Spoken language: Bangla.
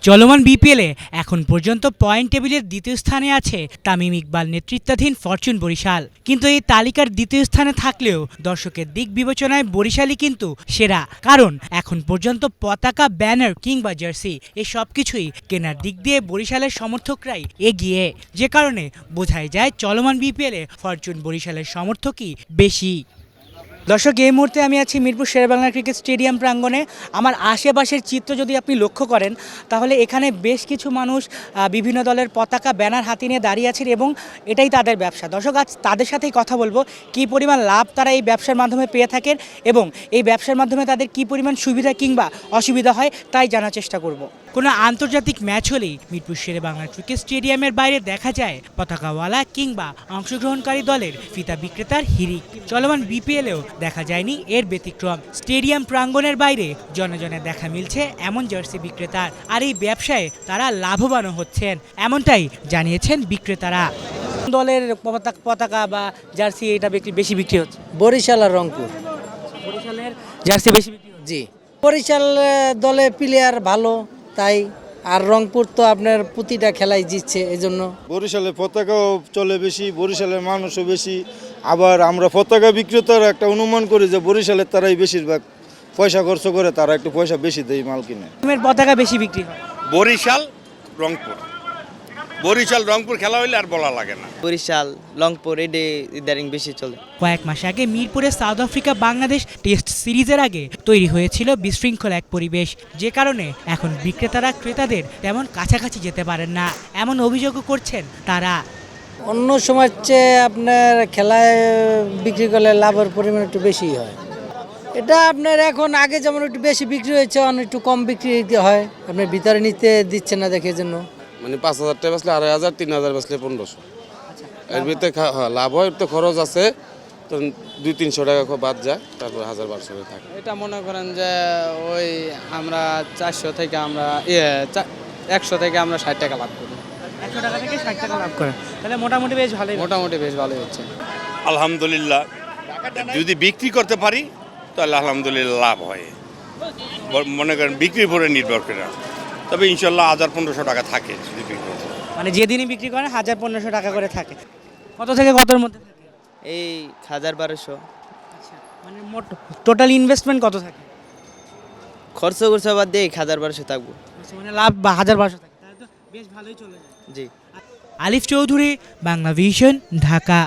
চলমান বিপিএলে এখন পর্যন্ত পয়েন্ট টেবিলের দ্বিতীয় স্থানে আছে তামিম ইকবাল নেতৃত্বাধীন ফরচুন বরিশাল। কিন্তু এই তালিকার দ্বিতীয় স্থানে থাকলেও দর্শকের দিক বিবেচনায় বরিশালই কিন্তু সেরা, কারণ এখন পর্যন্ত পতাকা, ব্যানার কিংবা জার্সি এই সব কিছুই কেনার দিক দিয়ে বরিশালের সমর্থকরাই এগিয়ে, যে কারণে বোঝাই যায় চলমান বিপিএলে ফরচুন বরিশালের সমর্থকই বেশি। দর্শক, এই মুহূর্তে আমি আছি মিরপুর শেরেবাংলা ক্রিকেট স্টেডিয়াম প্রাঙ্গণে। আমার আশেপাশের চিত্র যদি আপনি লক্ষ্য করেন তাহলে এখানে বেশ কিছু মানুষ বিভিন্ন দলের পতাকা, ব্যানার হাতে নিয়ে দাঁড়িয়ে আছেন এবং এটাই তাদের ব্যবসা। দর্শক, আজ তাদের সাথেই কথা বলবো কী পরিমাণ লাভ তারা এই ব্যবসার মাধ্যমে পেয়ে থাকেন এবং এই ব্যবসার মাধ্যমে তাদের কী পরিমাণ সুবিধা কিংবা অসুবিধা হয় তাই জানার চেষ্টা করব। কোনো আন্তর্জাতিক ম্যাচ হলেই মিরপুর শেরেবাংলা ক্রিকেট স্টেডিয়ামের বাইরে দেখা যায় পতাকাওয়ালা কিংবা অংশগ্রহণকারী দলের ফিতা বিক্রেতার হিড়িক। চলমান বিপিএলেও দেখা যায়নি এর ব্যতিক্রম। স্টেডিয়াম প্রাঙ্গণের বাইরে জনে জনে দেখা মিলছে এমন জার্সি বিক্রেতার, আর এই ব্যবসায় তারা লাভবানও হচ্ছেন, এমনটাই জানিয়েছেন বিক্রেতারা। দলের পতাকা বা জার্সি এটা বেশি বিক্রি হচ্ছে? বরিশাল আর রংপুর। বরিশালের জার্সি বেশি বিক্রি হচ্ছে? জি, বরিশাল দলে প্লেয়ার ভালো তাই, আর রংপুর তো আপনার প্রতিটা খেলাই জিতছে এজন্য। বরিশালের পতাকাও চলে বেশি, বরিশালের মানুষও বেশি। আবার আমরা পতাকা বিক্রেতারা একটা অনুমান করি যে বরিশালের তারাই বেশিরভাগ পয়সা খরচ করে, তারা একটু পয়সা বেশি দেয় মাল কিনে। পতাকা বেশি বিক্রি হয় বরিশাল রংপুর। বরিশাল রংপুর খেলা হইলে আর বলা লাগে না। বরিশাল রংপুর এডে ইদারিং বেশি চলে। কয়েক মাস আগে মিরপুরে সাউথ আফ্রিকা বাংলাদেশ টেস্ট সিরিজের আগে তৈরি হয়েছিল বিশৃঙ্খল এক পরিবেশ, যে কারণে এখন বিক্রেতারা ক্রেতাদের তেমন কাছাকাছি যেতে পারেন না, এমন অভিযোগও করছেন তারা। অন্য সময় চেয়ে আপনার খেলায় বিক্রি করলে লাভের পরিমাণ একটু বেশি হয়। এটা আপনার এখন আগে যেমন একটু বেশি বিক্রি হয়েছে, অনেক একটু কম বিক্রি হয়, আপনার ভিতরে নিতে দিচ্ছে না দেখে জন্য। মানে 5,000 টাকা বেচলে 2,500, 3,000 বেচলে 1,500। এর ভিতরে লাভ হয়, তো খরচ আছে, তো 200-300 টাকা বাদ যায়, তারপর 1,000-1,200 থাকে। এটা মনে করেন যে ওই আমরা 400 থেকে আমরা 100 থেকে আমরা 60 টাকা লাভ করি। 100 টাকা থেকে 60 টাকা লাভ করেন, তাহলে মোটামুটি বেশ ভালোই। মোটামুটি বেশ ভালোই হচ্ছে আলহামদুলিল্লাহ, যদি বিক্রি করতে পারি তাহলে আলহামদুলিল্লাহ লাভ হয়। মনে করেন বিক্রির উপরে নির্ভর করে, তবে ইনশাল্লাহ 1,000-1,500 টাকা থাকে যদি বিক্রি হয়। মানে যেদিনই বিক্রি করেন 1,000-1,500 টাকা করে থাকে। কত থেকে কতর মধ্যে থাকে? এই 1,000-1,200। মানে টোটাল ইনভেস্টমেন্ট কত থাকে? খরচ বাদ দিয়ে 1,000-1,200 থাকবো। মানে লাভ 1,000-1,200 থাকে, তাহলে তো বেশ ভালোই চলে যায়। জি। আলিফ চৌধুরী, বাংলা ভিশন, ঢাকা।